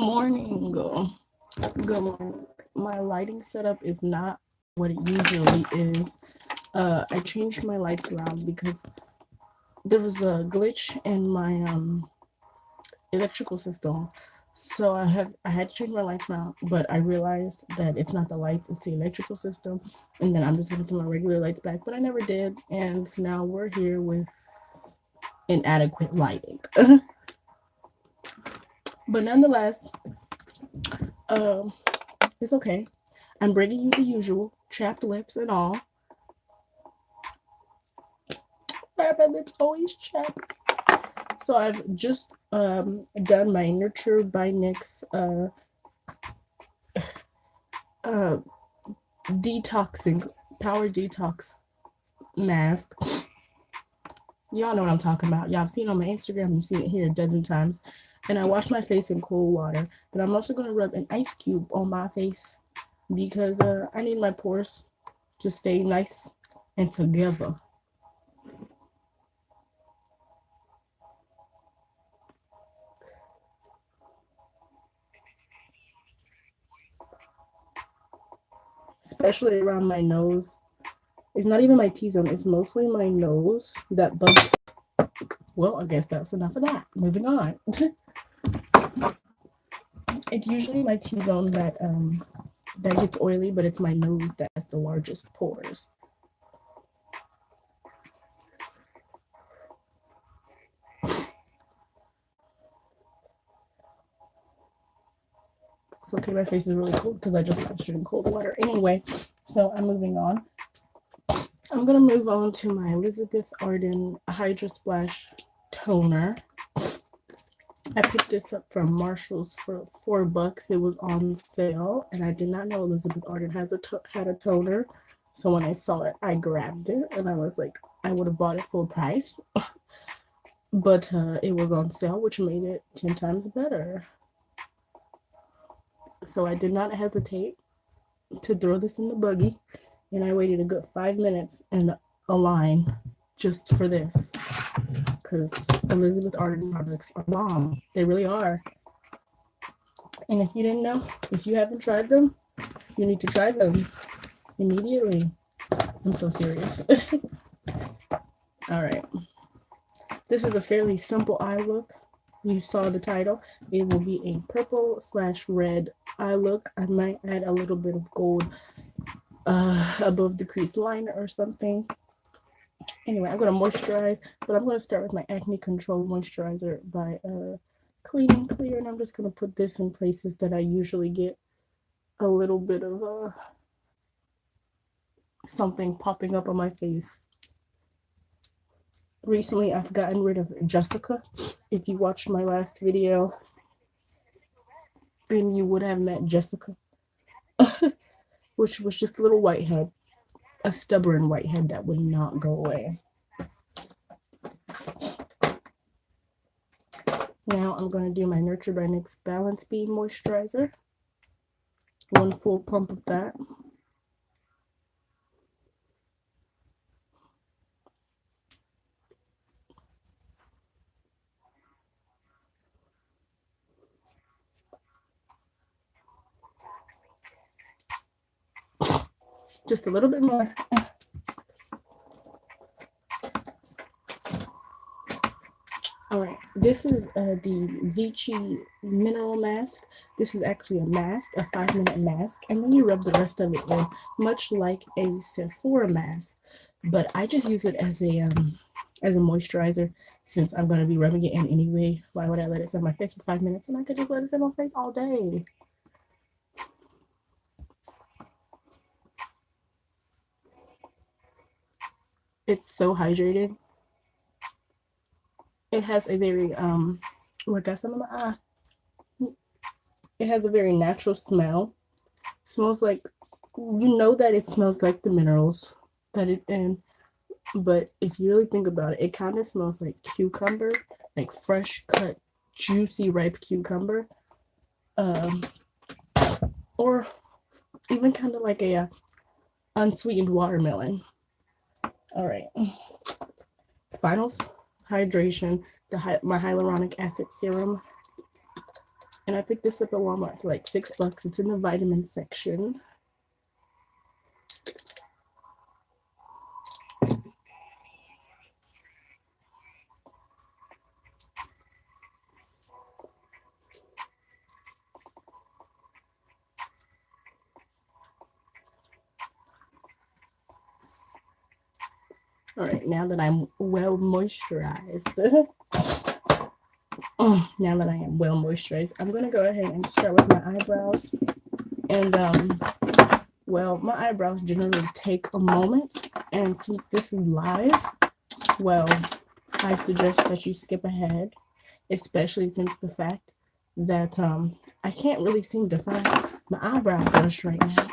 Morning. Good morning. My lighting setup is not what it usually is. I changed my lights around because there was a glitch in my electrical system. So I had to change my lights around, but I realized that it's not the lights, it's the electrical system. And then I'm just gonna put my regular lights back, but I never did. And now we're here with inadequate lighting. But nonetheless, um, it's okay. I'm bringing you the usual chapped lips and all. Why are my lips always chapped? So I've just done my Nurture by NYX uh, detoxing power detox mask. Y'all know what I'm talking about. Y'all have seen it on my Instagram. You've seen it here a dozen times. And I wash my face in cold water. But I'm also going to rub an ice cube on my face because I need my pores to stay nice and together. Especially around my nose. It's not even my T-zone. It's mostly my nose that bugs. Well, I guess that's enough of that. Moving on. It's usually my T-zone that gets oily, but it's my nose that has the largest pores. It's okay, my face is really cold because I just washed it in cold water. Anyway, so I'm moving on. I'm gonna move on to my Elizabeth Arden Hydra Splash toner. I picked this up from Marshall's for $4. It was on sale, and I did not know Elizabeth Arden had a toner. So when I saw it, I grabbed it, and I was like, I would have bought it full price, but it was on sale, which made it 10 times better. So I did not hesitate to throw this in the buggy, and I waited a good 5 minutes in a line just for this, because Elizabeth Arden products are bomb. They really are. And if you didn't know, if you haven't tried them, you need to try them immediately. I'm so serious. All right. This is a fairly simple eye look. You saw the title. It will be a purple/red eye look. I might add a little bit of gold above the crease liner or something. Anyway, I'm going to moisturize, but I'm going to start with my Acne Control Moisturizer by Clean and Clear, and I'm just going to put this in places that I usually get a little bit of something popping up on my face. Recently, I've gotten rid of Jessica. If you watched my last video, then you would have met Jessica, which was just a little whitehead, a stubborn whitehead that would not go away. Now I'm going to do my Nurture by NYX Balance Beam Moisturizer. One full pump of that. Just a little bit more. All right, this is the Vichy Mineral Mask. This is actually a mask, a 5-minute mask, and then you rub the rest of it in, much like a Sephora mask. But I just use it as a moisturizer since I'm going to be rubbing it in anyway. Why would I let it sit on my face for 5 minutes? And I could just let it sit on my face all day. It's so hydrated. It has a very I got some in my eye. It has a very natural smell. Smells like, you know that it smells like the minerals that it's in, but if you really think about it, it kind of smells like cucumber, like fresh cut, juicy, ripe cucumber, or even kind of like a unsweetened watermelon. All right, finals hydration, my hyaluronic acid serum, And I picked this up at Walmart for like $6. It's in the vitamin section. All right, now that I'm well moisturized, I'm gonna go ahead and start with my eyebrows. And well, my eyebrows generally take a moment, and since this is live, well, I suggest that you skip ahead, especially since the fact that I can't really seem to find my eyebrow brush right now.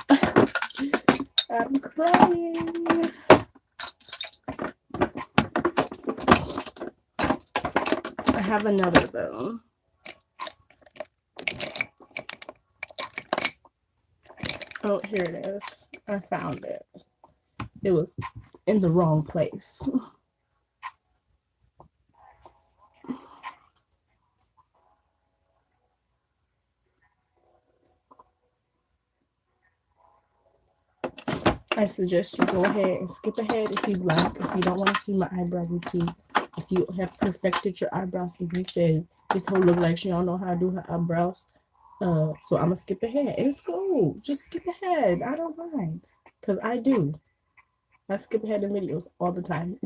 I'm crying. I have another though. Oh, here it is. I found it. It was in the wrong place. I suggest you go ahead and skip ahead if you'd like, if you don't want to see my eyebrow routine. If you have perfected your eyebrows, if you said this whole look like she don't know how to do her eyebrows, so I'm gonna skip ahead. It's cool. Just skip ahead. I don't mind, cause I do. I skip ahead in videos all the time.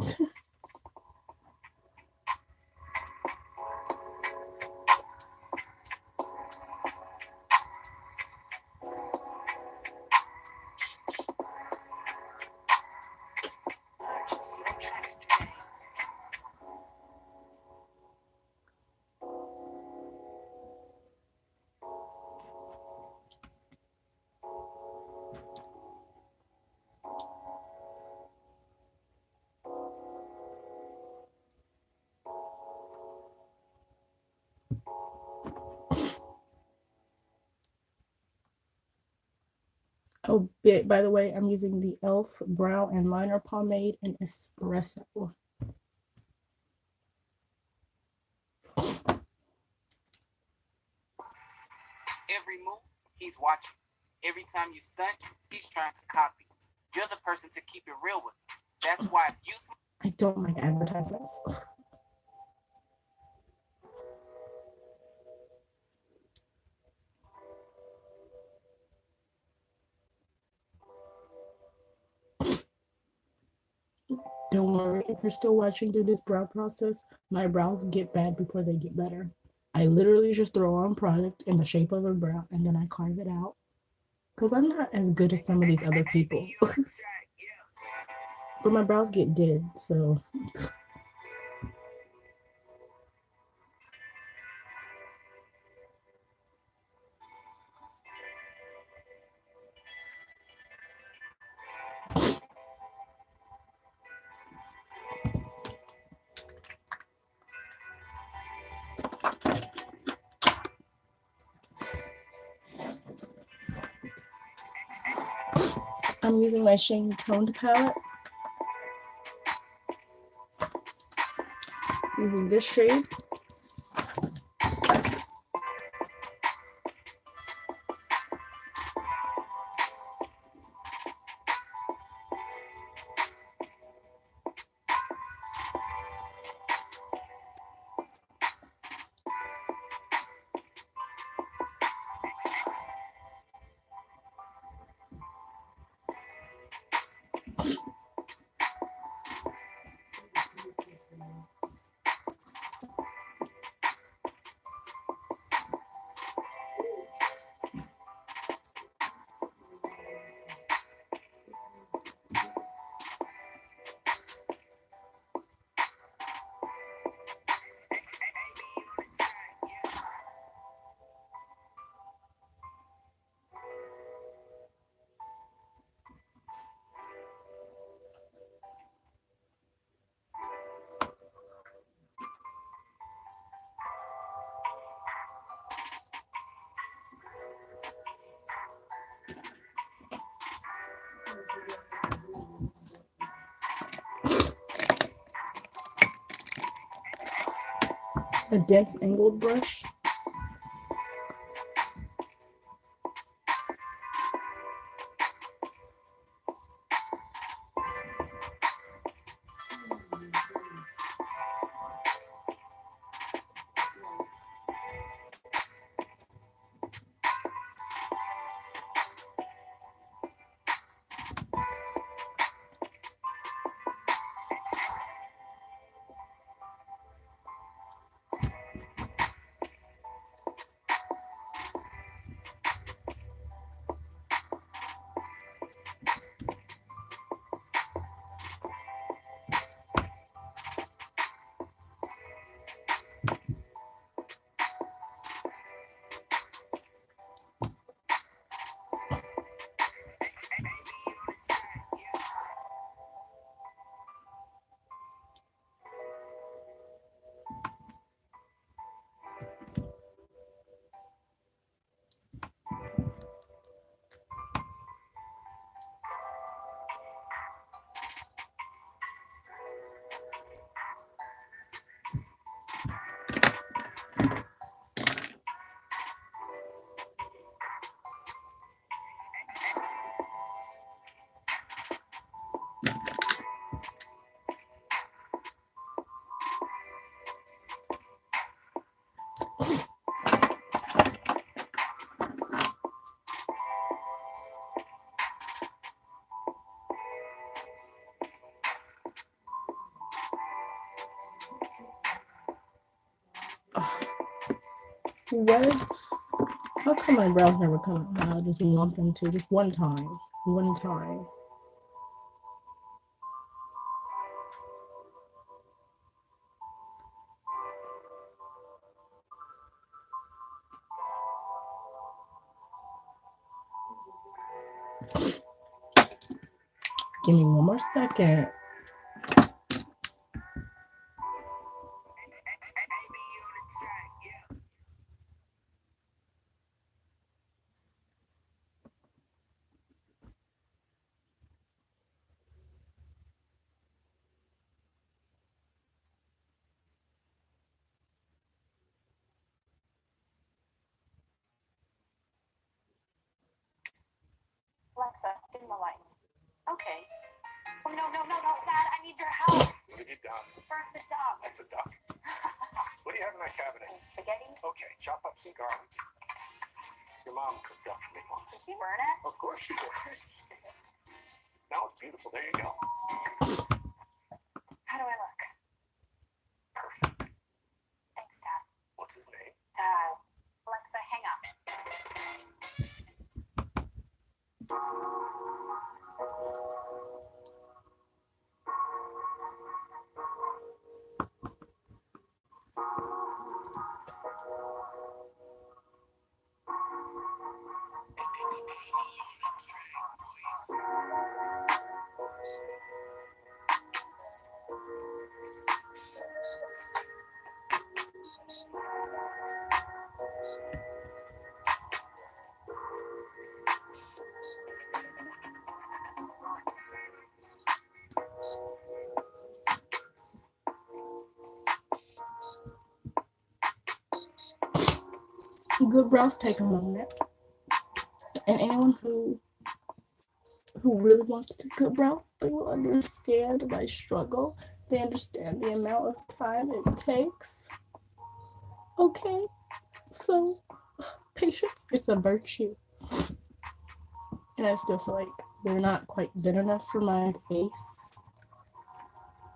Oh, by the way, I'm using the e.l.f. Brow and Liner Pomade in Espresso. Every move, he's watching. Every time you stunt, he's trying to copy. You're the person to keep it real with. That's why you... I don't like advertisements. Don't worry, if you're still watching through this brow process, my brows get bad before they get better. I literally just throw on product in the shape of a brow and then I carve it out. Because I'm not as good as some of these other people. But my brows get did, so... I'm using my Shane Toned palette. Using this shade. A dense angled brush. What? How come my brows never come out? I just want them to. Just one time. One time. Give me one more second. Alexa, dim the lights. Okay. Oh, no, Dad, I need your help. What have you done? Burn the duck. That's a duck. What do you have in that cabinet? Some spaghetti. Okay, chop up some garlic. Your mom cooked up for me Did once. she burn it? Of course she did. Of course she did. Now it's beautiful. There you go. How do I look? Perfect. Thanks, Dad. What's his name? Dad. Alexa, hang up. Good brows take a moment. And anyone who really wants to good brows, they will understand my struggle. They understand the amount of time it takes. Okay? So, patience, it's a virtue. And I still feel like they're not quite good enough for my face.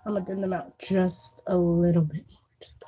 I'm gonna thin them out just a little bit more. Just a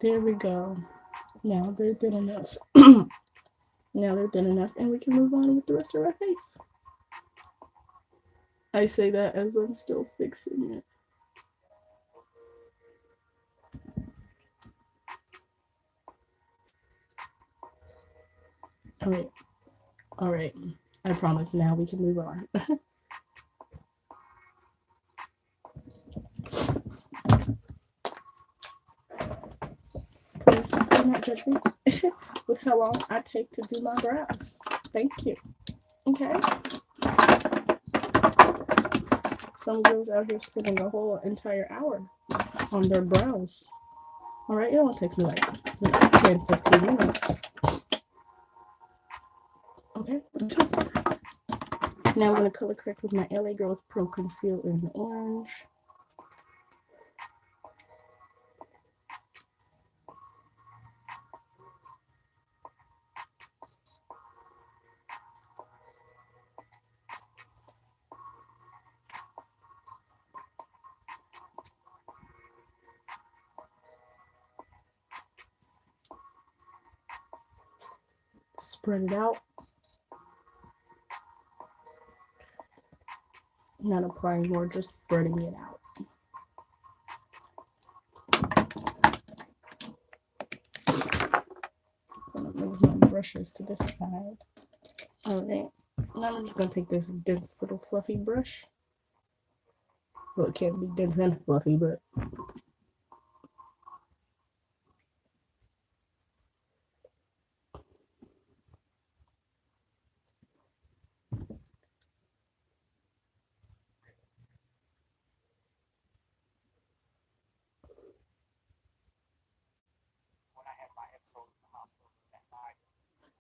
There we go. Now they're thin enough. Now they're thin enough, and we can move on with the rest of our face. I say that as I'm still fixing it. All right. I promise now we can move on. Please do not judge me with how long I take to do my brows. Thank you. Okay. Some girls out here spending a whole entire hour on their brows. All right, it only takes me like 10, 15 minutes. Okay. Now I'm going to color correct with my LA Girls Pro Conceal in orange. Spread it out. Not applying more, just spreading it out. I'm gonna move my brushes to this side. Alright, now I'm just gonna take this dense little fluffy brush. Well, it can't be dense and fluffy, but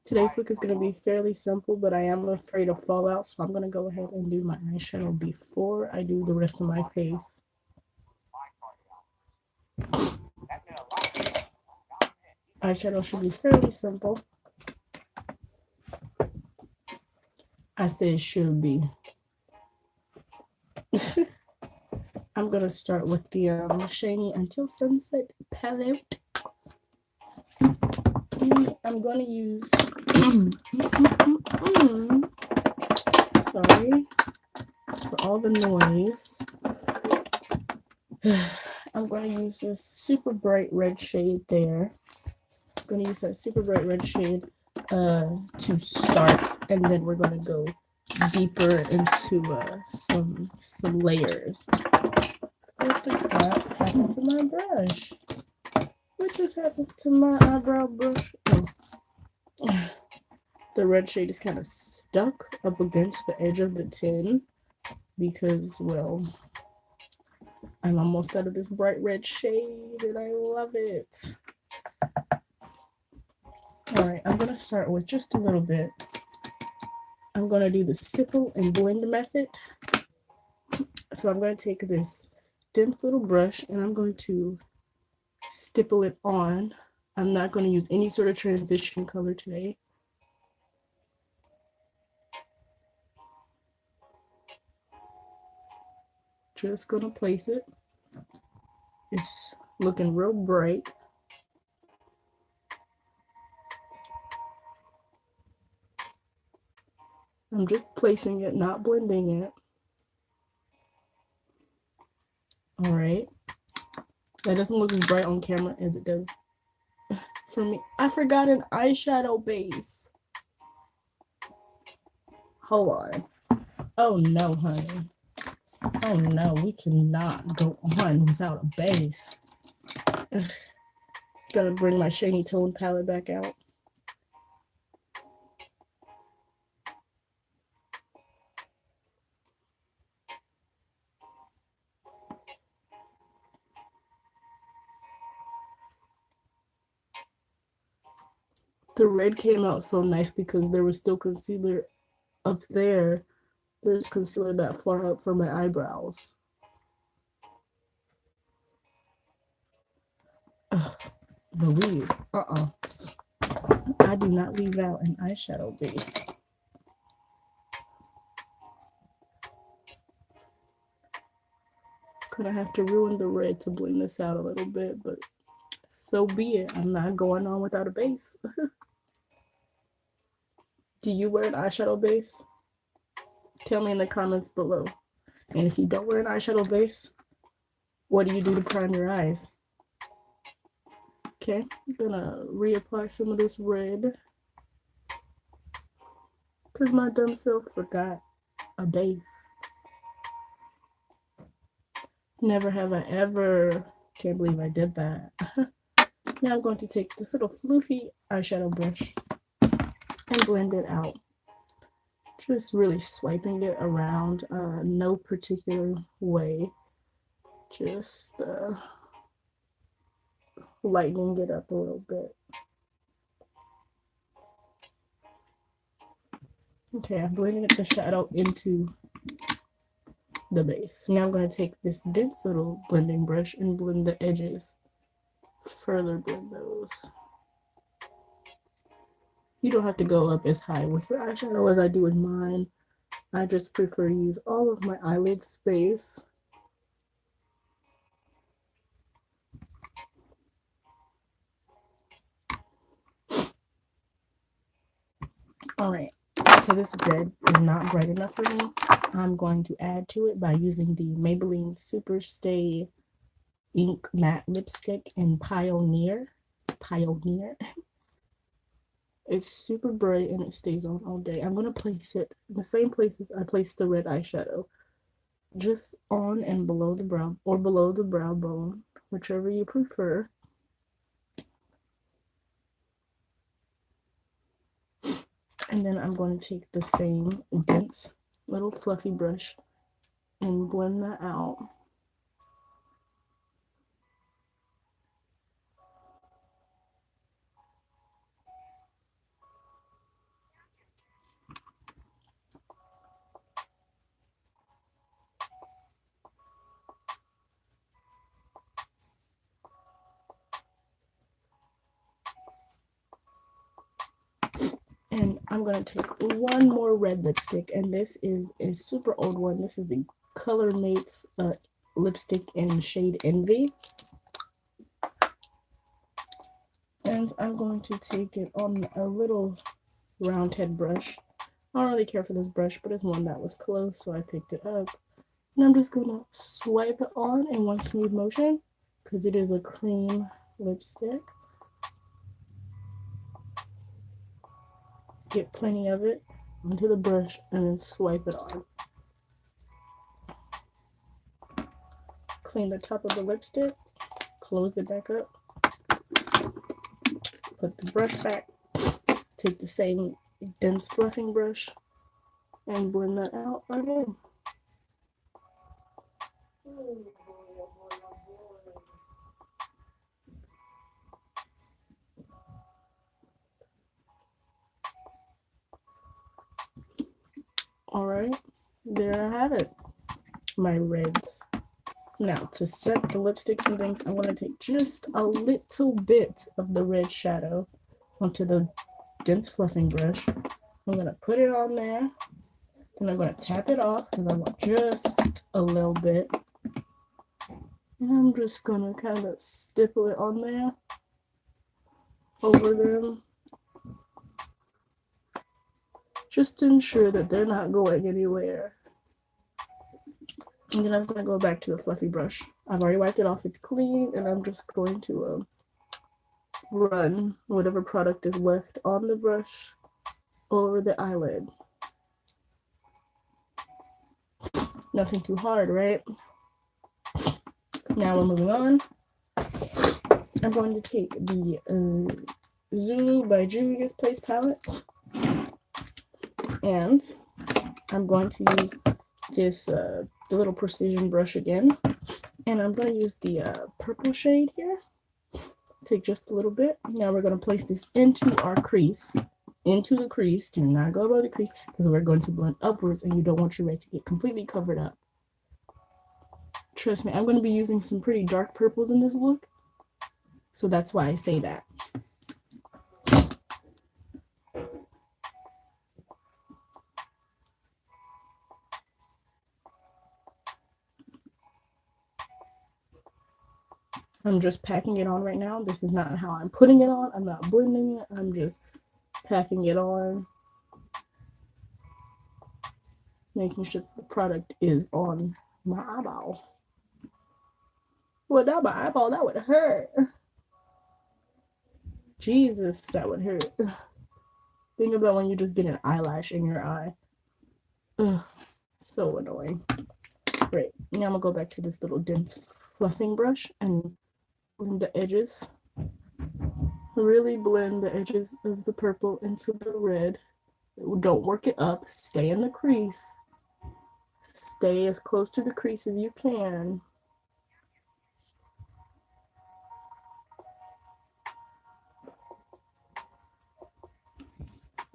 Today's look is going to be fairly simple, but I am afraid of fallout, so I'm going to go ahead and do my eyeshadow before I do the rest of my face. Eyeshadow should be fairly simple. I said it should be. I'm going to start with the Shiny Until Sunset palette. And I'm going to use... sorry for all the noise. I'm going to use this super bright red shade there. I'm going to use that super bright red shade to start, and then we're going to go deeper into some layers. What the crap happened to my brush? What just happened to my eyebrow brush? Oh. The red shade is kind of stuck up against the edge of the tin because, well, I'm almost out of this bright red shade and I love it. Alright, I'm going to start with just a little bit. I'm going to do the stipple and blend method. So I'm going to take this thin little brush and I'm going to stipple it on. I'm not going to use any sort of transition color today. Just going to place it. It's looking real bright. I'm just placing it, not blending it. Alright. That doesn't look as bright on camera as it does for me. I forgot an eyeshadow base. Hold on. Oh no, honey. Oh no, we cannot go on without a base. Ugh. Gotta bring my shiny tone palette back out. The red came out so nice because there was still concealer up there. There's concealer that far up for my eyebrows. The weave. I do not leave out an eyeshadow base. Gonna have to ruin the red to blend this out a little bit, but so be it. I'm not going on without a base. Do you wear an eyeshadow base? Tell me in the comments below. And if you don't wear an eyeshadow base, what do you do to prime your eyes? Okay, I'm gonna reapply some of this red because my dumb self forgot a base. Never have I ever. Can't believe I did that. Now I'm going to take this little floofy eyeshadow brush and blend it out. Just really swiping it around, no particular way. Just lightening it up a little bit. Okay, I'm blending the shadow into the base. Now I'm going to take this dense little blending brush and blend the edges. Further blend those. You don't have to go up as high with your eyeshadow as I do with mine. I just prefer to use all of my eyelid space. Alright, because this red is not bright enough for me, I'm going to add to it by using the Maybelline Super Stay Ink Matte Lipstick in Pioneer. It's super bright and it stays on all day. I'm going to place it in the same places I placed the red eyeshadow. Just on and below the brow, or below the brow bone, whichever you prefer. And then I'm going to take the same dense little fluffy brush and blend that out. And I'm gonna take one more red lipstick, and this is a super old one. This is the Color Mates lipstick in shade Envy. And I'm going to take it on a little round head brush. I don't really care for this brush, but it's one that was close, so I picked it up. And I'm just gonna swipe it on in one smooth motion because it is a cream lipstick. Get plenty of it onto the brush and then swipe it on. Clean the top of the lipstick, close it back up, put the brush back, take the same dense fluffing brush and blend that out again. Alright, there I have it, my reds. Now to set the lipsticks and things, I'm going to take just a little bit of the red shadow onto the dense fluffing brush. I'm going to put it on there, and I'm going to tap it off because I want just a little bit. And I'm just going to kind of stipple it on there, over them, just to ensure that they're not going anywhere. And then I'm going to go back to the fluffy brush. I've already wiped it off, it's clean, and I'm just going to run whatever product is left on the brush over the eyelid. Nothing too hard, right? Now we're moving on. I'm going to take the Zulu by Julius Place palette, and I'm going to use this the little precision brush again, and I'm going to use the purple shade here. Take just a little bit. Now we're going to place this into our crease, into the crease. Do not go above the crease because we're going to blend upwards, and you don't want your red to get completely covered up. Trust me, I'm going to be using some pretty dark purples in this look, so that's why I say that. I'm just packing it on right now. This is not how I'm putting it on. I'm not blending it. I'm just packing it on, making sure that the product is on my eyeball. Without my eyeball, that would hurt. Jesus, that would hurt. Think about when you just get an eyelash in your eye. Ugh, so annoying. Great. Now I'm gonna go back to this little dense fluffing brush and blend the edges. Really blend the edges of the purple into the red. Don't work it up. Stay in the crease. Stay as close to the crease as you can.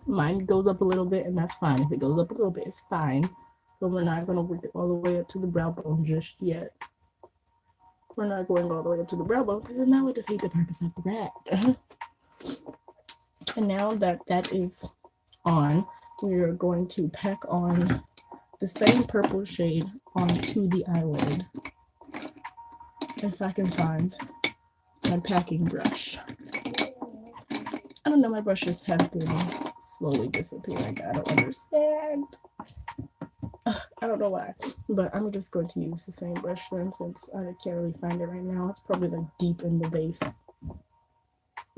Mine goes up a little bit, and that's fine. If it goes up a little bit, it's fine. But we're not going to work it all the way up to the brow bone just yet. We're not going all the way up to the brow bone because then that would defeat the purpose of the red. And now that that is on, we're going to pack on the same purple shade onto the eyelid. If I can find my packing brush. I don't know, my brushes have been slowly disappearing. I don't understand. I don't know why, but I'm just going to use the same brush then since I can't really find it right now. It's probably like deep in the base.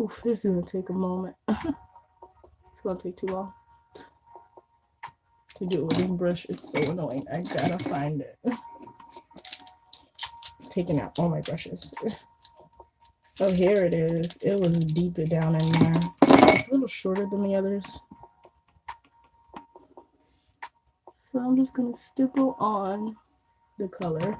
Oof, this is gonna take a moment. It's gonna take too long to do it with this brush. It's so annoying. I gotta find it. Taking out all my brushes. Oh, here it is. It was deeper down in there. It's a little shorter than the others. So I'm just going to stipple on the color.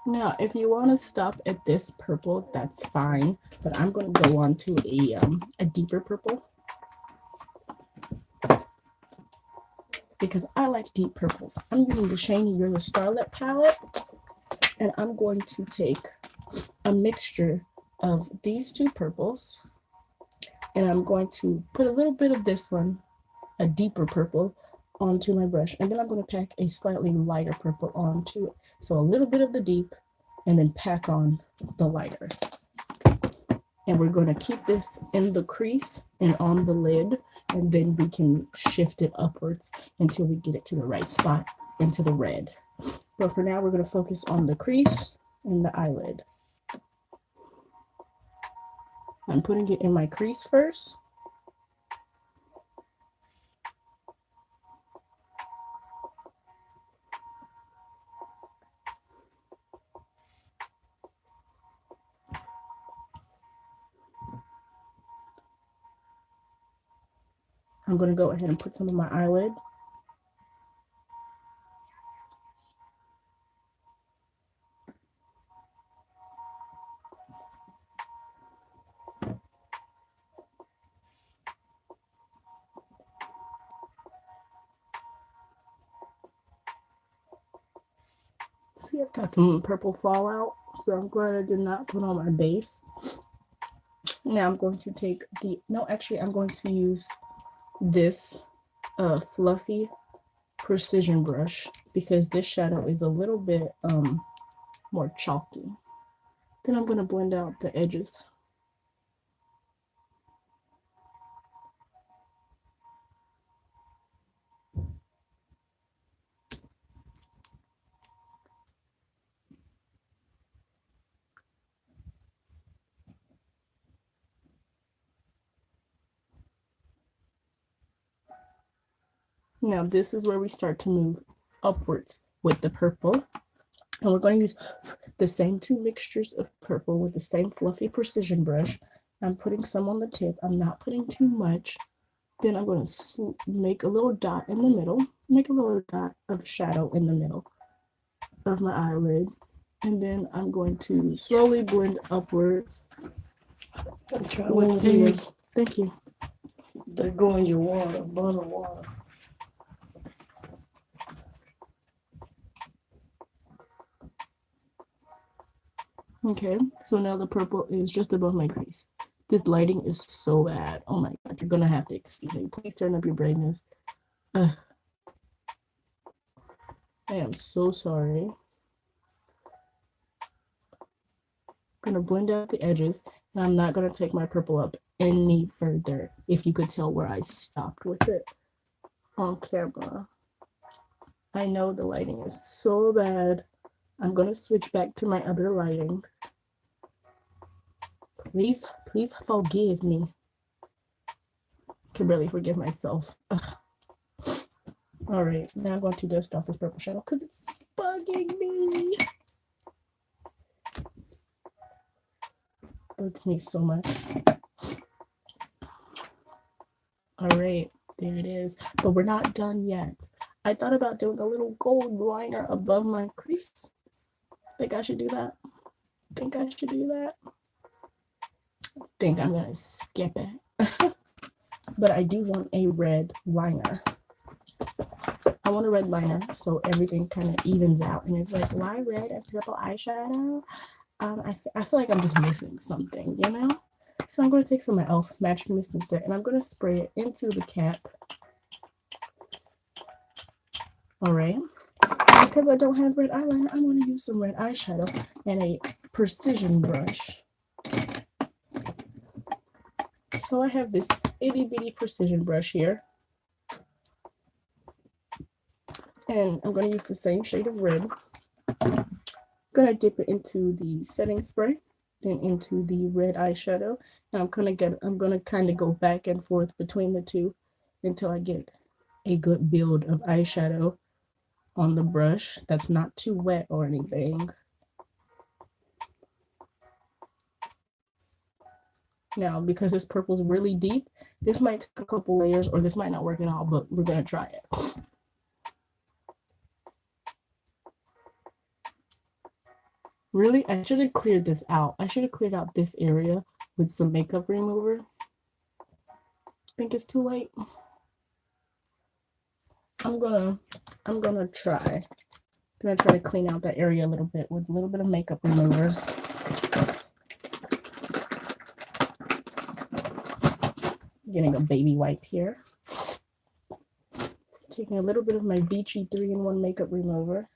Now, if you want to stop at this purple, that's fine. But I'm going to go on to a deeper purple because I like deep purples. I'm using the Shiny You're the Starlet palette, and I'm going to take a mixture of these two purples, and I'm going to put a little bit of this one, a deeper purple, onto my brush, and then I'm going to pack a slightly lighter purple onto it. So a little bit of the deep, and then pack on the lighter. And we're going to keep this in the crease and on the lid, and then we can shift it upwards until we get it to the right spot into the red. But for now, we're going to focus on the crease and the eyelid. I'm putting it in my crease first. I'm going to go ahead and put some of my eyelid. See, I've got some purple fallout, so I'm glad I did not put on my base. Now I'm going to take I'm going to use this fluffy precision brush because this shadow is a little bit more chalky. Then I'm going to blend out the edges. Now this is where we start to move upwards with the purple. And we're going to use the same two mixtures of purple with the same fluffy precision brush. I'm putting some on the tip. I'm not putting too much. Then I'm going to make a little dot in the middle. Make a little dot of shadow in the middle of my eyelid. And then I'm going to slowly blend upwards. With the, thank you. They go in your water, butter water. Okay, so now the purple is just above my crease. This lighting is so bad. Oh my god, you're gonna have to excuse me. Please turn up your brightness. I am so sorry. I'm gonna blend out the edges, and I'm not gonna take my purple up any further. If you could tell where I stopped with it on camera. I know the lighting is so bad. I'm gonna switch back to my other lighting. Please forgive me. I can barely forgive myself. Ugh. All right, now I'm going to dust off this purple shadow because it's bugging me. Bugs me so much. All right, there it is. But we're not done yet. I thought about doing a little gold liner above my crease. Think I should do that? Think I should do that? Think I'm gonna skip it. But I do want a red liner. I want a red liner so everything kind of evens out. And it's like, why red and purple eyeshadow? I feel like I'm just missing something, you know? So I'm going to take some of my e.l.f. Magic Mist Set, and I'm going to spray it into the cap. All right. Because I don't have red eyeliner, I'm going to use some red eyeshadow and a precision brush. So I have this itty bitty precision brush here. And I'm going to use the same shade of red. I'm going to dip it into the setting spray, then into the red eyeshadow. And I'm going to kind of go back and forth between the two until I get a good build of eyeshadow on the brush that's not too wet or anything. Now, because this purple is really deep, this might take a couple layers or this might not work at all, but we're going to try it. Really, I should have cleared this out. I should have cleared out this area with some makeup remover. Think it's too late. I'm gonna try. I'm gonna try to clean out that area a little bit with a little bit of makeup remover. Getting a baby wipe here. Taking a little bit of my Beachy 3-in-1 makeup remover.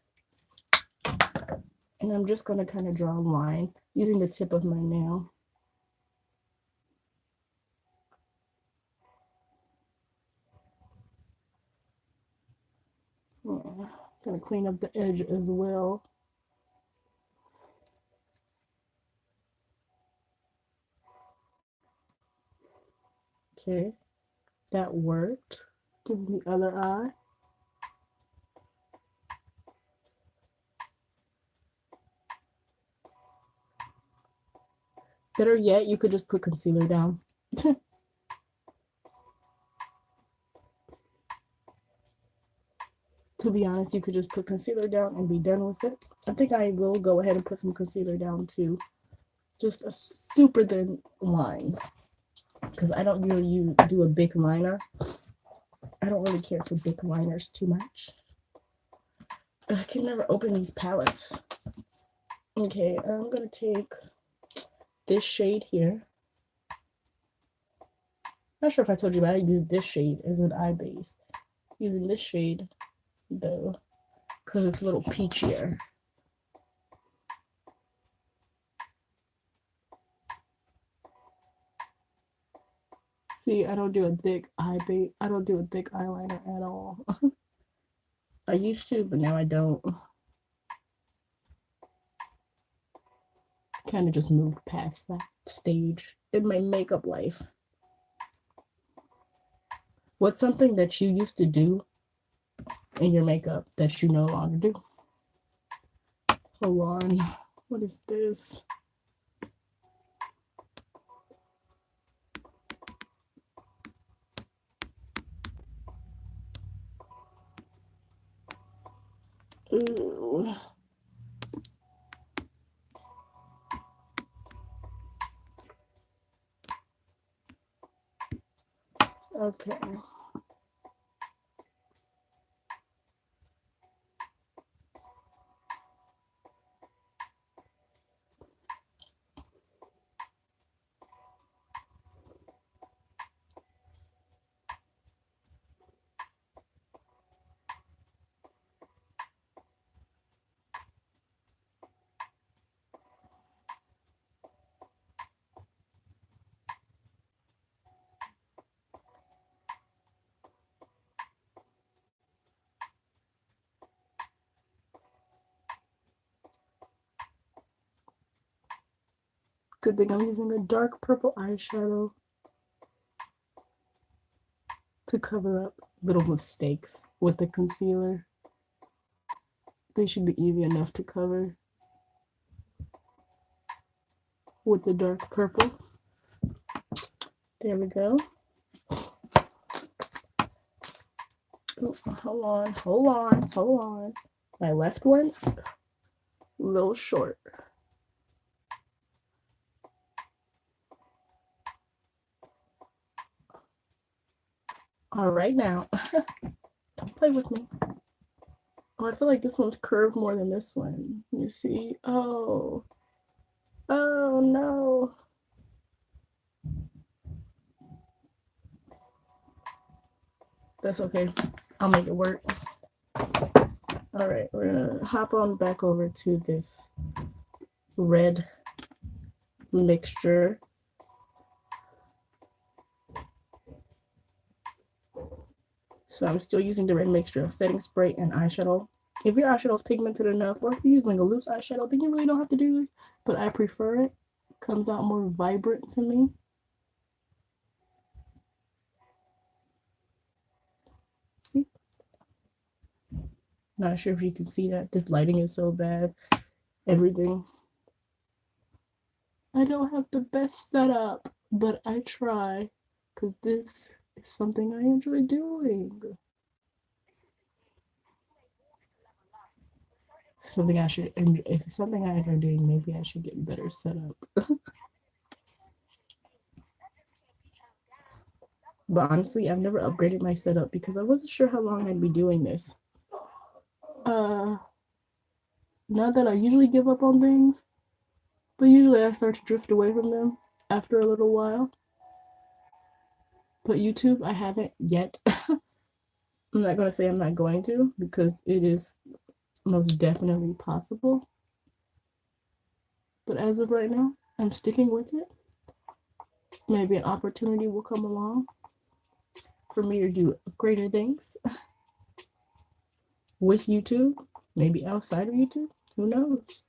And I'm just gonna kind of draw a line using the tip of my nail. Gonna clean up the edge as well. Okay, that worked. Give me the other eye. Better yet, you could just put concealer down. To be honest, you could just put concealer down and be done with it. I think I will go ahead and put some concealer down too. Just a super thin line. Because I don't really do a big liner. I don't really care for big liners too much. I can never open these palettes. Okay, I'm going to take this shade here. Not sure if I told you, but I use this shade as an eye base. Using this shade though, because it's a little peachier. See, I don't do a thick eye base. I don't do a thick eyeliner at all. I used to, but now I don't. Kind of just moved past that stage in my makeup life. What's something that you used to do in your makeup that you no longer do? Hold on. What is this? Ooh. Okay. Good thing I'm using a dark purple eyeshadow to cover up little mistakes with the concealer. They should be easy enough to cover with the dark purple. There we go. Ooh, hold on. My left one, a little short. All right now, don't play with me. Oh, I feel like this one's curved more than this one. You see? Oh no. That's okay. I'll make it work. All right, we're gonna hop on back over to this red mixture. So I'm still using the red mixture of setting spray and eyeshadow. If your eyeshadow is pigmented enough, or if you're using a loose eyeshadow, then you really don't have to do this, but I prefer it. Comes out more vibrant to me. See? Not sure if you can see that. This lighting is so bad. Everything. I don't have the best setup, but I try, because this is something I enjoy doing. something I should, and if it's something I enjoy doing, maybe I should get better set up. But honestly, I've never upgraded my setup because I wasn't sure how long I'd be doing this. Not that I usually give up on things, but usually I start to drift away from them after a little while. But YouTube, I haven't yet. I'm not going to say I'm not going to because it is most definitely possible. But as of right now, I'm sticking with it. Maybe an opportunity will come along for me to do greater things with YouTube, maybe outside of YouTube. Who knows?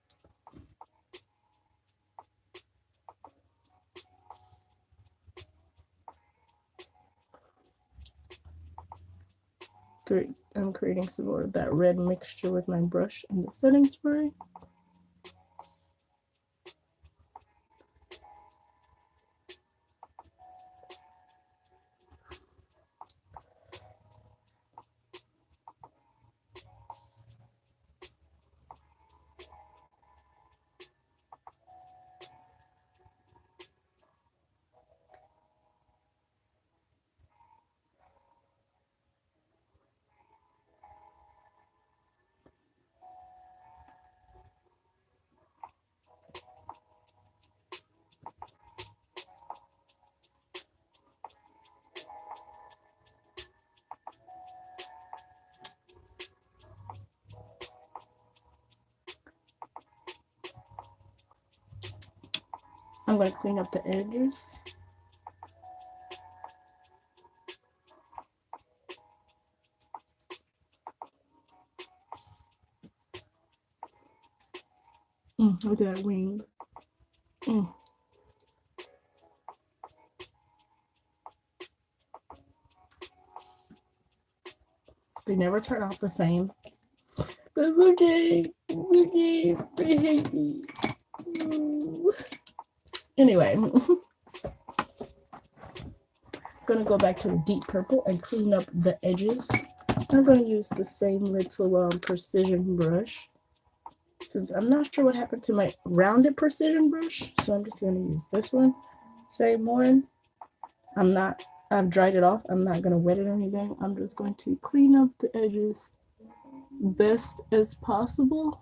Great. I'm creating some more of that red mixture with my brush and the setting spray. I'm going to clean up the edges. Look at that wing. They never turn out the same. That's okay. It's okay. They hate me. Anyway, I'm gonna go back to the deep purple and clean up the edges. I'm gonna use the same little precision brush since I'm not sure what happened to my rounded precision brush, so I'm just gonna use this one. Same one. I've dried it off. I'm not gonna wet it or anything. I'm just going to clean up the edges best as possible.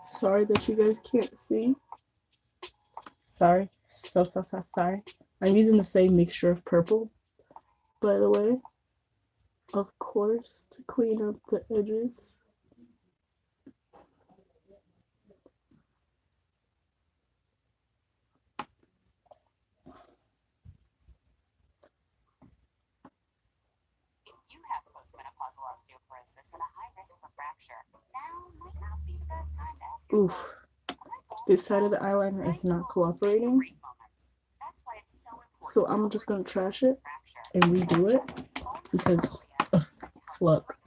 Sorry that you guys can't see. Sorry. So sorry. I'm using the same mixture of purple, by the way. Of course, to clean up the edges. If you have postmenopausal osteoporosis and a high risk for fracture, now might not be the best time to ask yourself. Oof. This side of the eyeliner is not cooperating. So I'm just going to trash it and redo it because, look,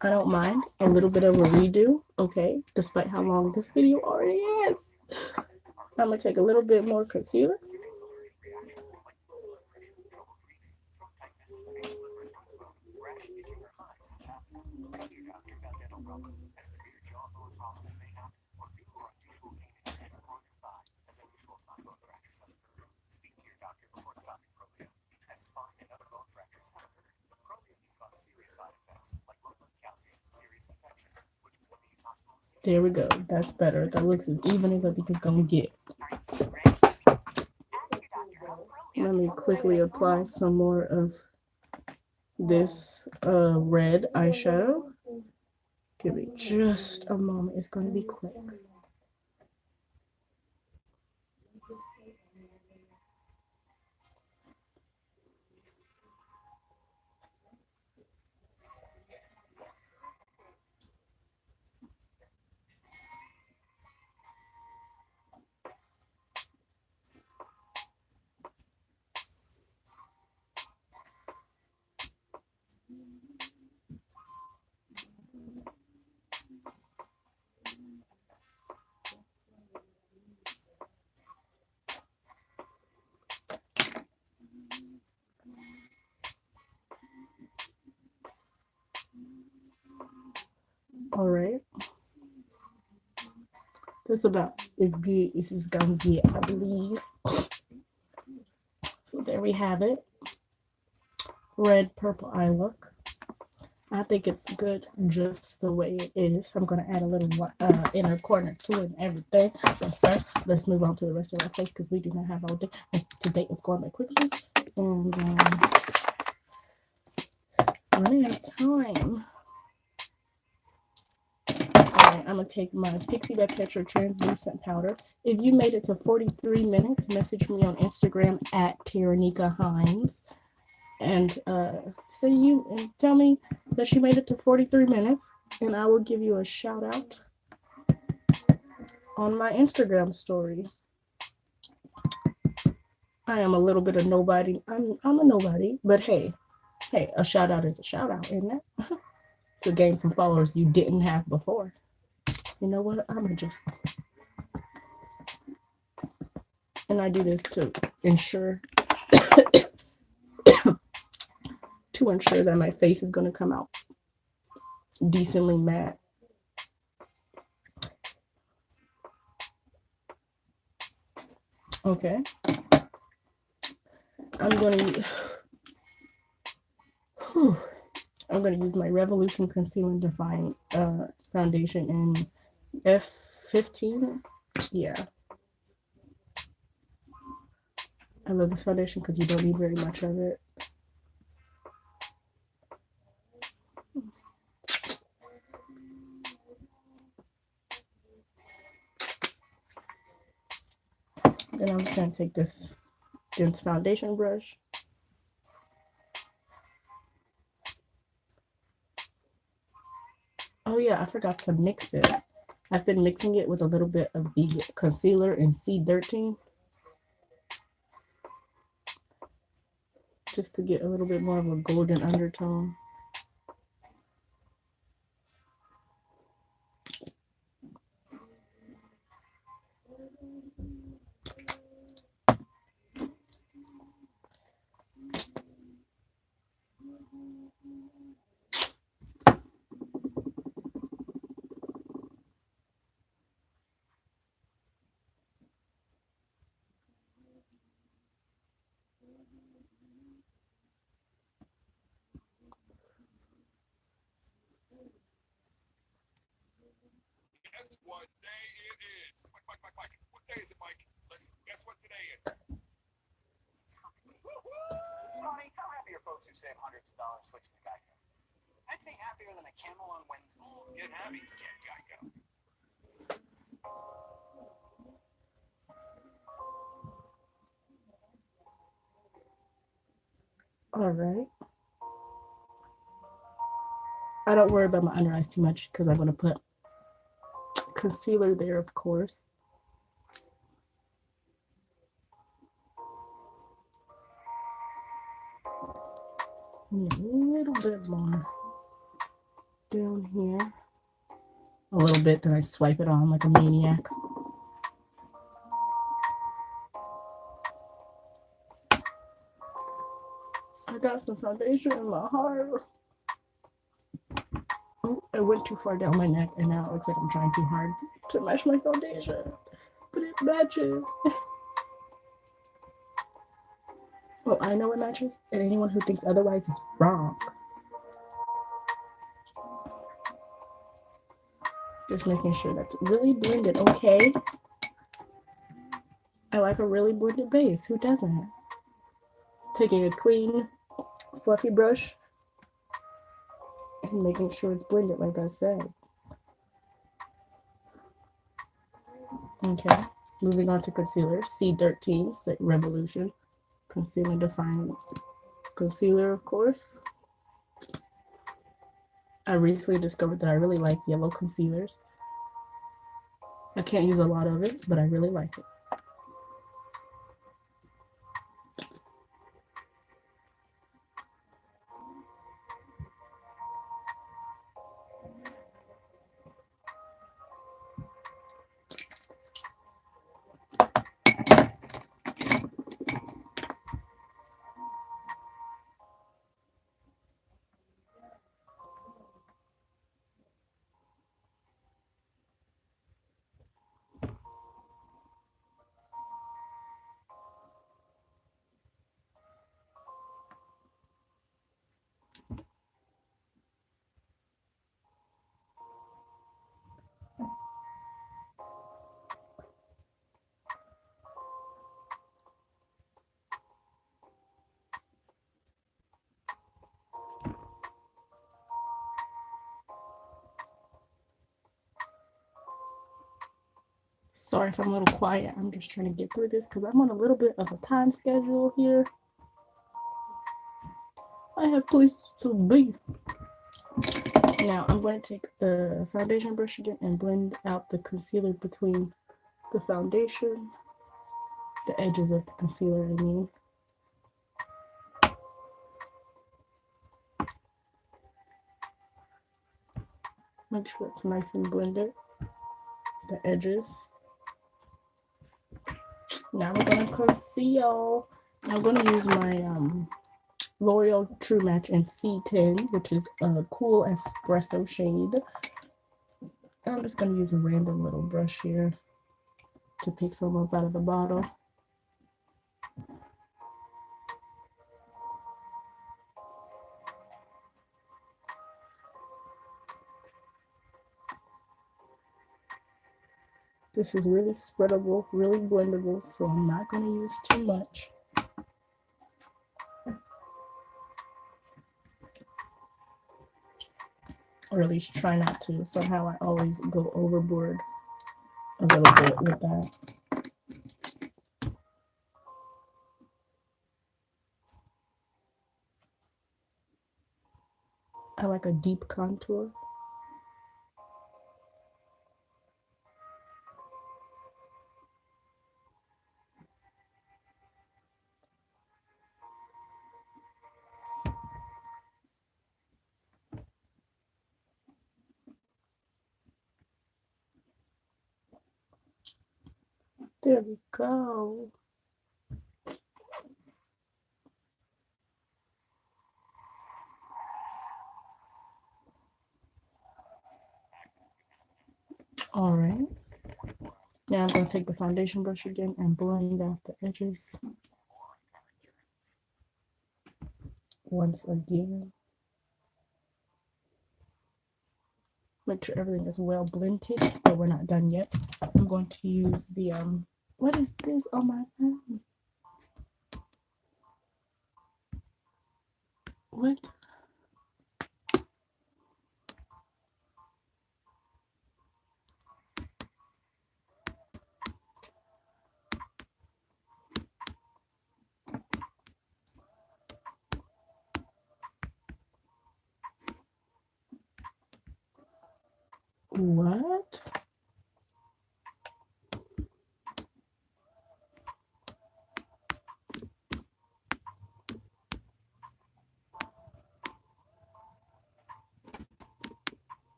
I don't mind a little bit of a redo, okay, despite how long this video already is. I'm going to take a little bit more concealer. There we go. That's better. That looks as even as I think it's going to get. Let me quickly apply some more of this red eyeshadow. Give me just a moment. It's going to be quick. This about as good as it's gonna get, I believe. So there we have it. Red, purple eye look. I think it's good just the way it is. I'm gonna add a little inner corner to it and everything. But first, let's move on to the rest of our face because we do not have all day. Today it's going by quickly. And running out of time. Alright, I'm gonna take my Pixie Back Catcher translucent powder. If you made it to 43 minutes, message me on Instagram at Terrinikka Hines and say you and tell me that you made it to 43 minutes, and I will give you a shout out on my Instagram story. I am a little bit of nobody. I'm a nobody, but hey, a shout out is a shout out, isn't it? To gain some followers you didn't have before. You know what? I'ma just, and I do this to ensure that my face is gonna come out decently matte. Okay. I'm gonna use my Revolution Conceal and Define foundation in F15. Yeah. I love this foundation because you don't need very much of it. Then I'm just gonna take this dense foundation brush. Oh yeah, I forgot to mix it. I've been mixing it with a little bit of the concealer in C13 just to get a little bit more of a golden undertone. Guess what day it is? Mike. What day is it, Mike? Let's guess what today is. Ronnie, how happy are folks who save hundreds of dollars switching to Geico? I'd say happier than a camel on Wednesday. Get happy, get Geico. All right. I don't worry about my under eyes too much because I'm going to put concealer there, of course. A little bit more down here. A little bit, then I swipe it on like a maniac. I got some foundation in my heart. Oh, I went too far down my neck, and now it looks like I'm trying too hard to match my foundation. But it matches. Well, I know it matches, and anyone who thinks otherwise is wrong. Just making sure that's really blended, okay? I like a really blended base. Who doesn't? Taking a clean, fluffy brush and making sure it's blended, like I said. Okay, moving on to concealer. C13, Revolution. Conceal and Define concealer, of course. I recently discovered that I really like yellow concealers. I can't use a lot of it, but I really like it. Sorry if I'm a little quiet. I'm just trying to get through this because I'm on a little bit of a time schedule here. I have places to be. Now I'm going to take the foundation brush again and blend out the concealer between the foundation, the edges of the concealer, I mean. Make sure it's nice and blended, the edges. Now we're going to conceal. I'm going to use my L'Oreal True Match in C10, which is a cool espresso shade. I'm just going to use a random little brush here to pick some up out of the bottle. This is really spreadable, really blendable, so I'm not going to use too much. Or at least try not to. Somehow I always go overboard a little bit with that. I like a deep contour. There we go. All right. Now I'm going to take the foundation brush again and blend out the edges once again. Make sure everything is well blended, but we're not done yet. I'm going to use the, what is this on my arm? What? What?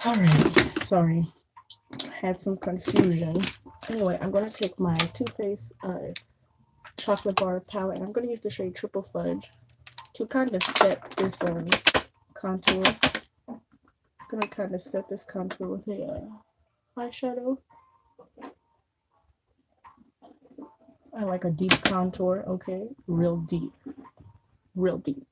All right, sorry, had some confusion. Anyway, I'm going to take my Too Faced chocolate bar palette, and I'm going to use the shade Triple Fudge to kind of set this contour. I'm going to kind of set this contour with a eyeshadow. I like a deep contour, okay? Real deep. Real deep.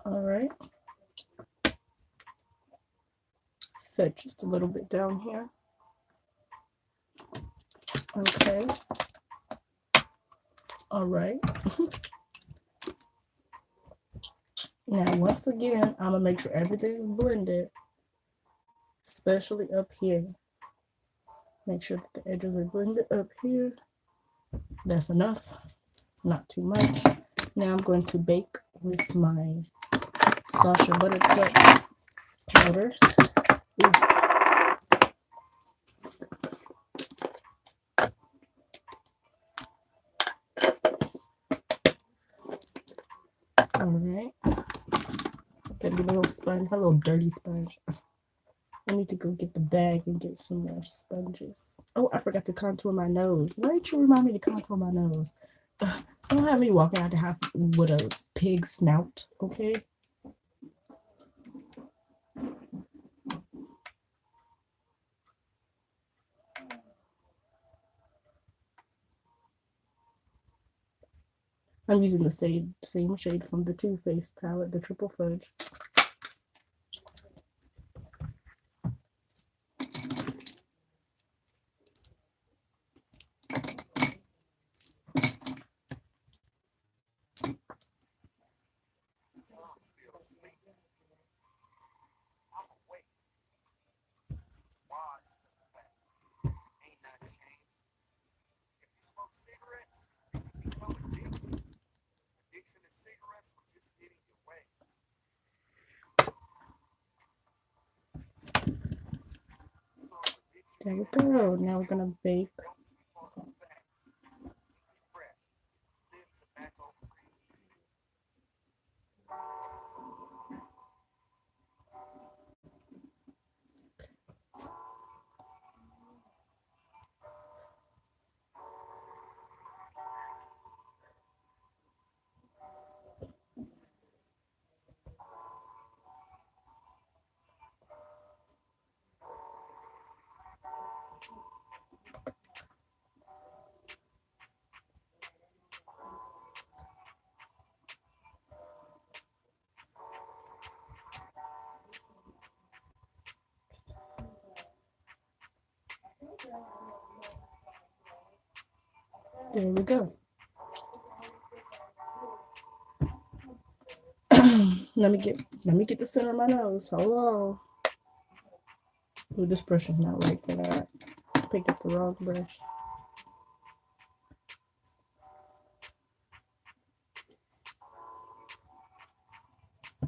All right. Set just a little bit down here. Okay. All right. Now, once again, I'm gonna make sure everything is blended, especially up here. Make sure that the edges are blended up here. That's enough, not too much. Now I'm going to bake with my Sasha Buttercup powder. Ooh. Gotta get a little sponge, a little dirty sponge. I need to go get the bag and get some more sponges. Oh, I forgot to contour my nose. Why didn't you remind me to contour my nose? Don't have me walking out the house with a pig snout, okay? I'm using the same shade from the Too Faced palette, the Triple Fudge. Some still sleeping. I'm awake. Wise to the fact. Ain't nothing changed. If you smoke cigarettes, you become addicted. Addiction to cigarettes will just get in your way. Some addiction There we go. Now we're gonna bake. don't sleep on the facts. Keep it fresh. Live tobacco free. There we go. let me get the center of my nose. Hold on. Ooh, this brush is not right for that. Picked up the wrong brush.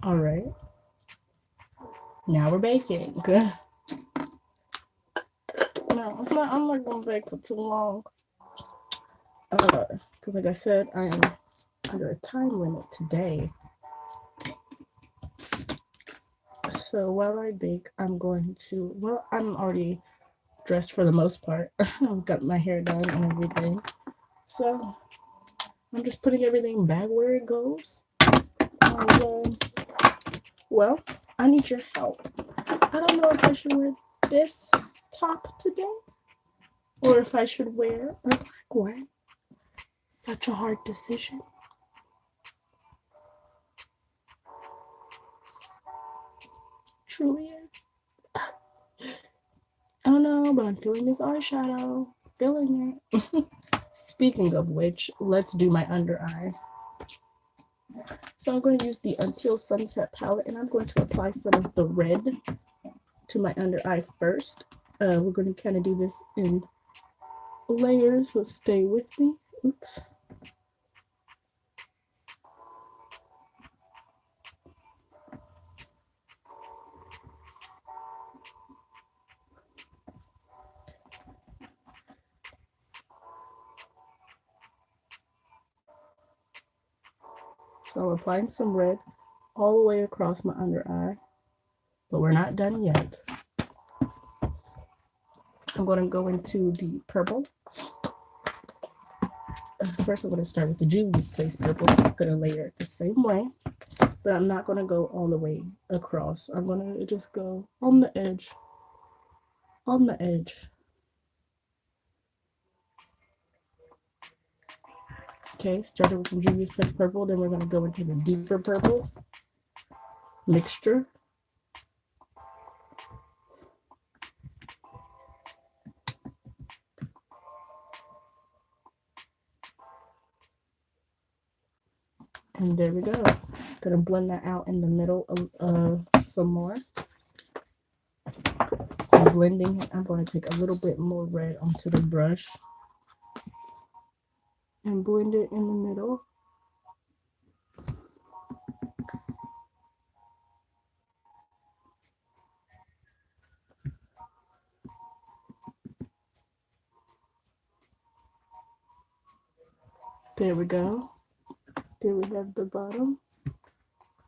All right. Now we're baking. Good. No, I'm not gonna bake for too long. Because like I said, I am under a time limit today. So while I bake, I'm already dressed for the most part. I've got my hair done and everything. So I'm just putting everything back where it goes. And, well, I need your help. I don't know if I should wear this top today or if I should wear a black one. Such a hard decision. Truly is. I don't know, but I'm feeling this eyeshadow. Feeling it. Speaking of which, let's do my under eye. So I'm going to use the Until Sunset palette, and I'm going to apply some of the red to my under eye first. We're going to kind of do this in layers, so stay with me. Oops. So I'm applying some red all the way across my under eye, but we're not done yet. I'm going to go into the purple. First, I'm going to start with the Juvia's Place purple. I'm going to layer it the same way, but I'm not going to go all the way across. I'm going to just go on the edge. On the edge. Okay, started with some Juvia's Place purple. Then we're going to go into the deeper purple mixture. And there we go. Gonna blend that out in the middle some more. And blending it, I'm going to take a little bit more red onto the brush and blend it in the middle. There we go. There we have the bottom.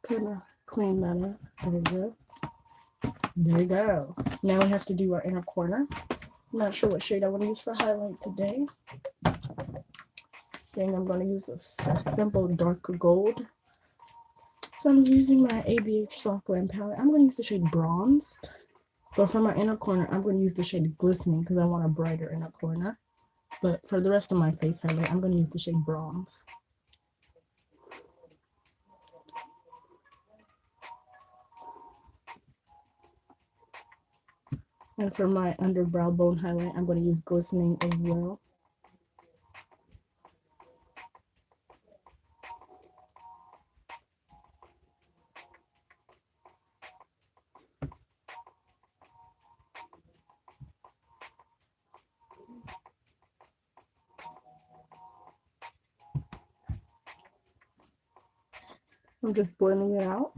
Kind of clean that up. There we go. There we go. Now we have to do our inner corner. I'm not sure what shade I want to use for highlight today. I think I'm going to use a simple dark gold. So I'm using my ABH soft blend palette. I'm going to use the shade Bronzed. But for my inner corner, I'm going to use the shade Glistening because I want a brighter inner corner. But for the rest of my face highlight, I'm going to use the shade Bronze. And for my underbrow bone highlight, I'm going to use Glistening as well. I'm just blending it out.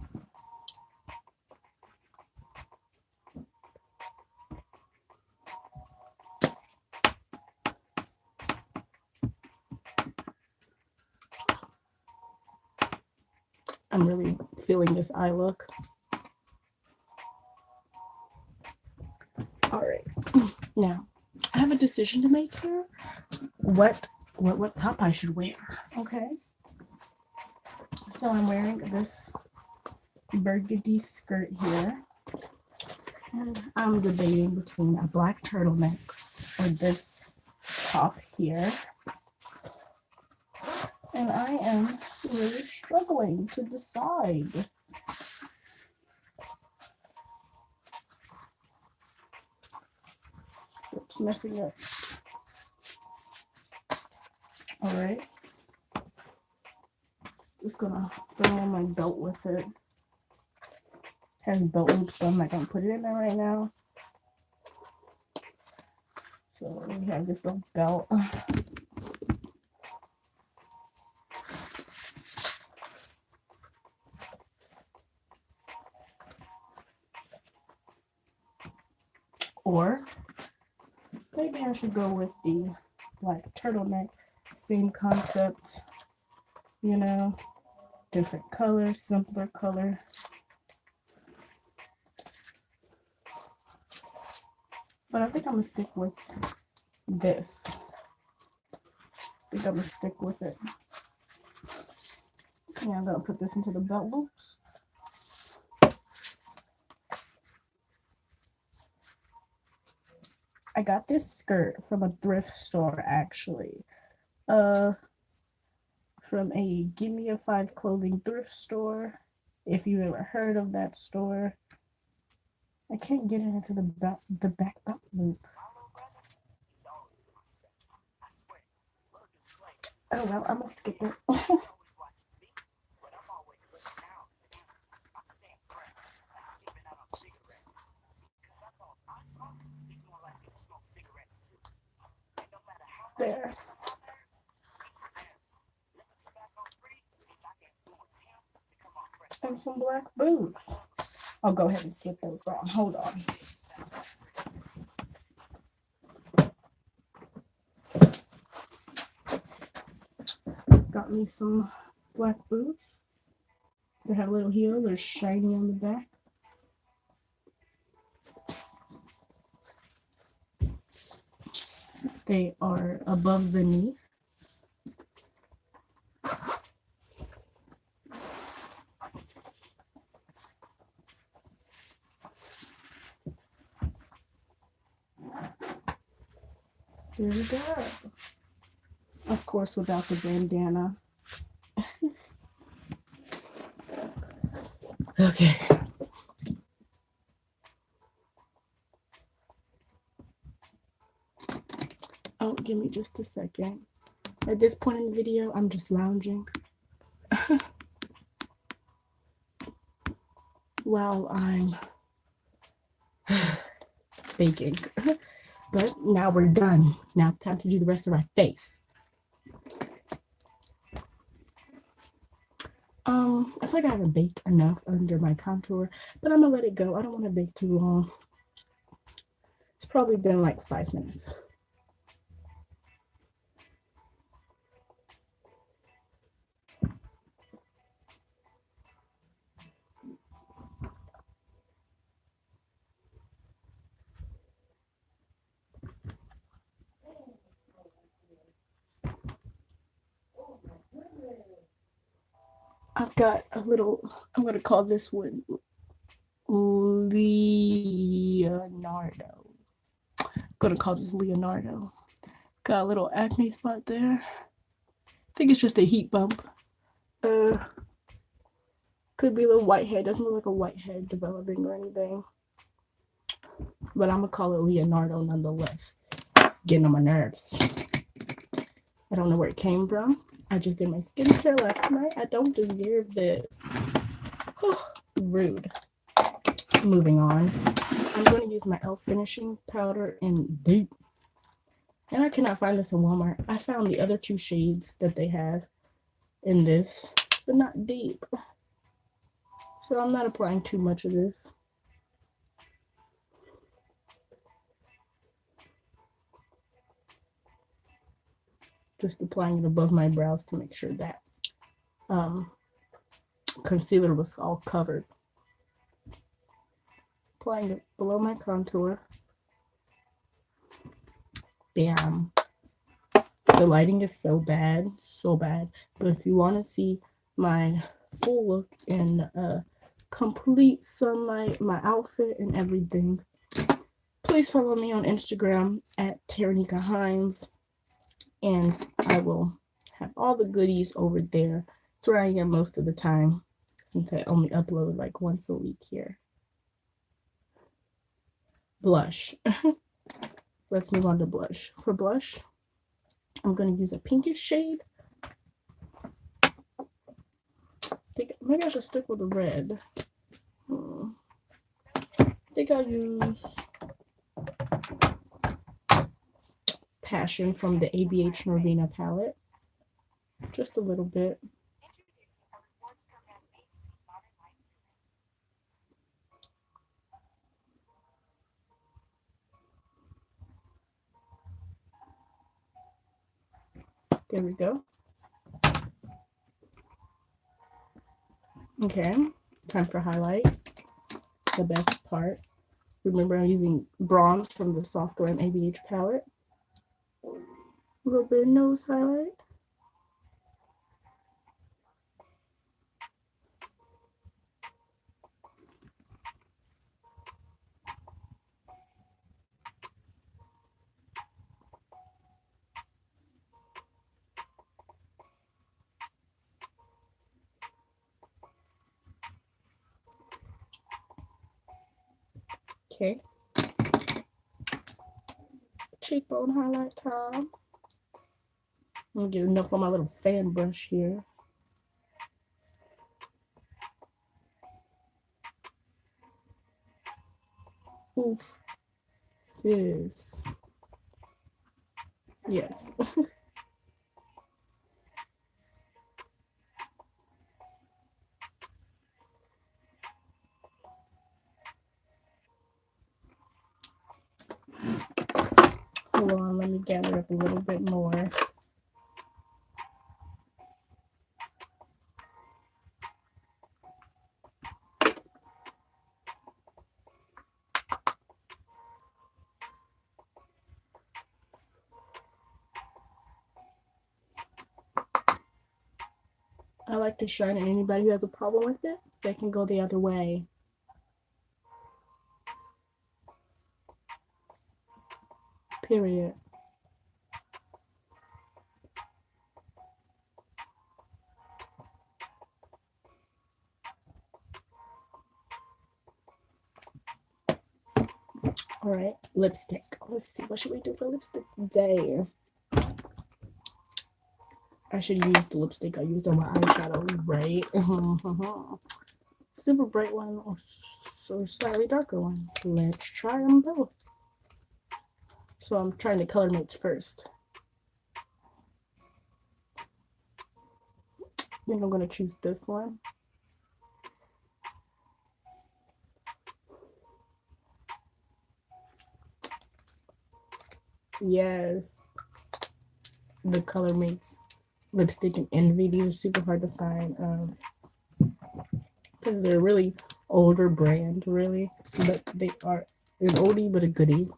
I'm really feeling this eye look. All right, now I have a decision to make here. What top I should wear? Okay. So I'm wearing this burgundy skirt here. And I'm debating between a black turtleneck or this top here. And I am really struggling to decide. It's messing up. All right. Just gonna throw on my belt with it. Has belt loops, but I'm not gonna put it in there right now. So we have this little belt. Or maybe I should go with the black turtleneck. Same concept, you know, different color, simpler color. But I think I'm gonna stick with this. I think I'm gonna stick with it. Yeah, I'm gonna put this into the belt loops. I got this skirt from a thrift store actually. From a Give Me a 5 clothing thrift store. If you've ever heard of that store. I can't get it into the back belt loop. Oh well, I'm gonna skip it. There. And some black boots. I'll go ahead and slip those on. Hold on. Got me some black boots. They have a little heel. They're shiny on the back. They are above the knee. There we go. Of course, without the bandana. Okay. Oh, give me just a second. At this point in the video, I'm just lounging while I'm baking. But now we're done. Now time to do the rest of our face. I feel like I haven't baked enough under my contour, but I'm gonna let it go. I don't want to bake too long. It's probably been like 5 minutes. I've got a little, I'm going to call this one Leonardo. I'm going to call this Leonardo. Got a little acne spot there. I think it's just a heat bump. Could be a little whitehead. Doesn't look like a whitehead developing or anything. But I'm going to call it Leonardo nonetheless. It's getting on my nerves. I don't know where it came from. I just did my skincare last night. I don't deserve this. Rude. Moving on. I'm going to use my e.l.f. finishing powder in Deep. And I cannot find this in Walmart. I found the other 2 shades that they have in this, but not Deep. So I'm not applying too much of this. Just applying it above my brows to make sure that concealer was all covered. Applying it below my contour. Bam. The lighting is so bad, so bad. But if you want to see my full look in complete sunlight, my outfit and everything, please follow me on Instagram at Terrinikka Hines, and I will have all the goodies over there. It's where I am most of the time, since I only upload like once a week here. Blush. Let's move on to blush. For blush, I'm going to use a pinkish shade. Maybe I should stick with the red. I think I'll use Passion from the ABH Norvina palette. Just a little bit. There we go. Okay, time for highlight. The best part. Remember, I'm using bronze from the Soft Glam ABH palette. A little bit of nose highlight. Okay. Cheekbone highlight time. I'm gonna get enough on my little fan brush here. Oof. Sis. Yes. Hold on, let me gather up a little bit more. I like to shine, and anybody who has a problem with it, they can go the other way. Period. All right, lipstick. Let's see, what should we do for lipstick today? I should use the lipstick I used on my eyeshadow, right? Super bright one or slightly darker one. Let's try them both. So I'm trying the color mates first. I think I'm going to choose this one. Yes. The color mates lipstick and Envy. These are super hard to find because they're really older brand, really. But they are an oldie but a goodie.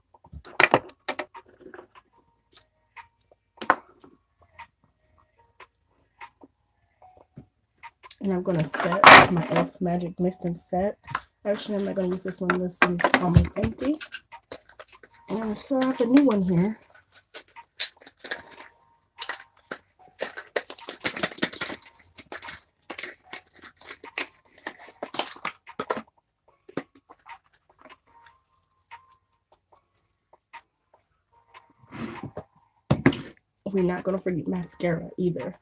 And I'm gonna set my e.l.f. Magic Mist and Set. Actually, I'm not gonna use this one. This one's almost empty. And so I have a new one here. We're not gonna forget mascara either.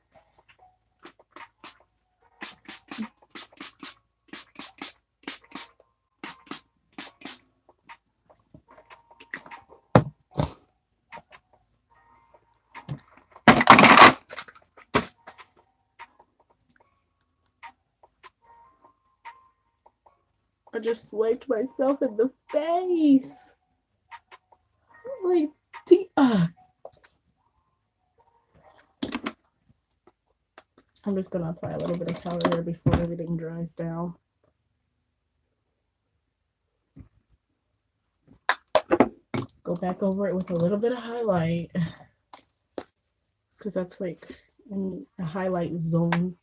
I just swiped myself in the face. Like, I'm just gonna apply a little bit of powder before everything dries down. Go back over it with a little bit of highlight, because that's like in a highlight zone.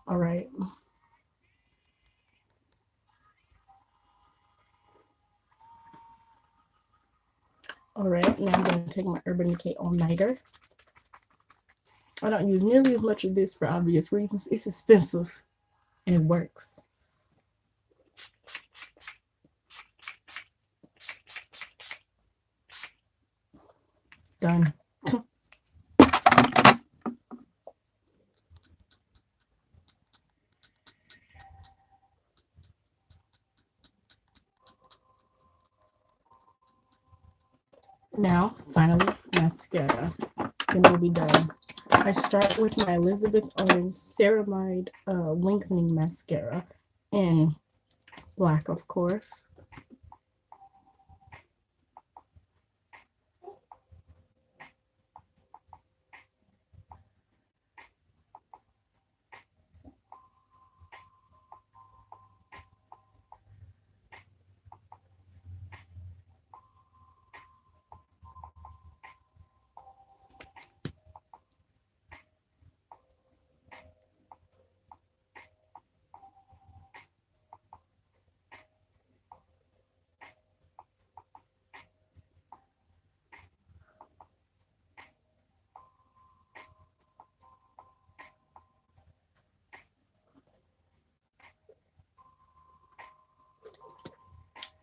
All right. All right, now I'm going to take my Urban Decay All Nighter. I don't use nearly as much of this for obvious reasons. It's expensive and it works. Done. Now, finally, mascara. Then we'll be done. I start with my Elizabeth Owens Ceramide Lengthening Mascara in black, of course.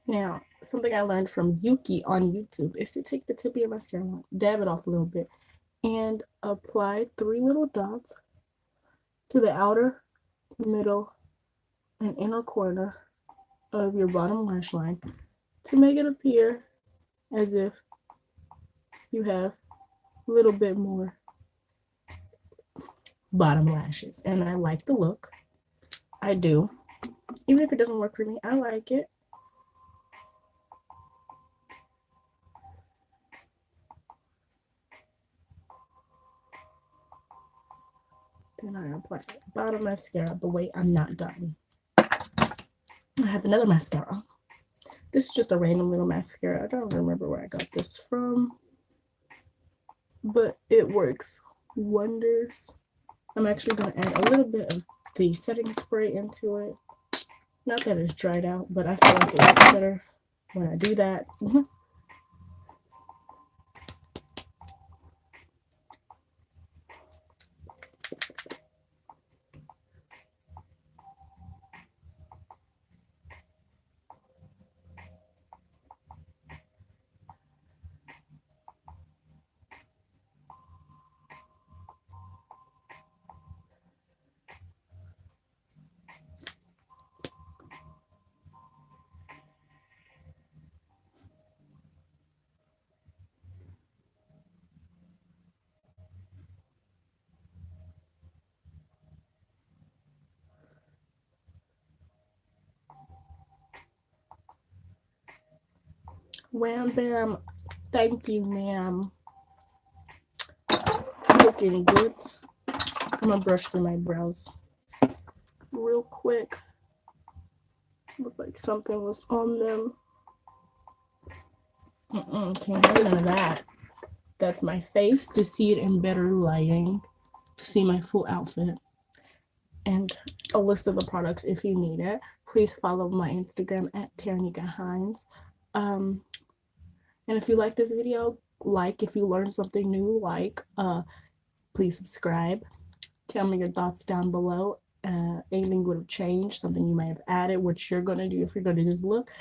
Now, something I learned from Yuki on YouTube is to take the tip of your mascara, dab it off a little bit, and apply 3 little dots to the outer, middle, and inner corner of your bottom lash line to make it appear as if you have a little bit more bottom lashes. And I like the look. I do. Even if it doesn't work for me, I like it. Then I apply bottom mascara, but wait, I'm not done. I have another mascara. This is just a random little mascara. I don't remember where I got this from, but it works wonders. I'm actually going to add a little bit of the setting spray into it. Not that it's dried out, but I feel like it looks better when I do that. Wham bam. Thank you, ma'am. Looking good. I'm gonna brush through my brows real quick. Look like something was on them. Can't have none of that. That's my face to see it in better lighting, to see my full outfit, and a list of the products if you need it. Please follow my Instagram at Terrinikka. And if you like this video, like. If you learned something new, like. Please subscribe. Tell me your thoughts down below. Anything would have changed, something you might have added, what you're gonna do if you're gonna just look.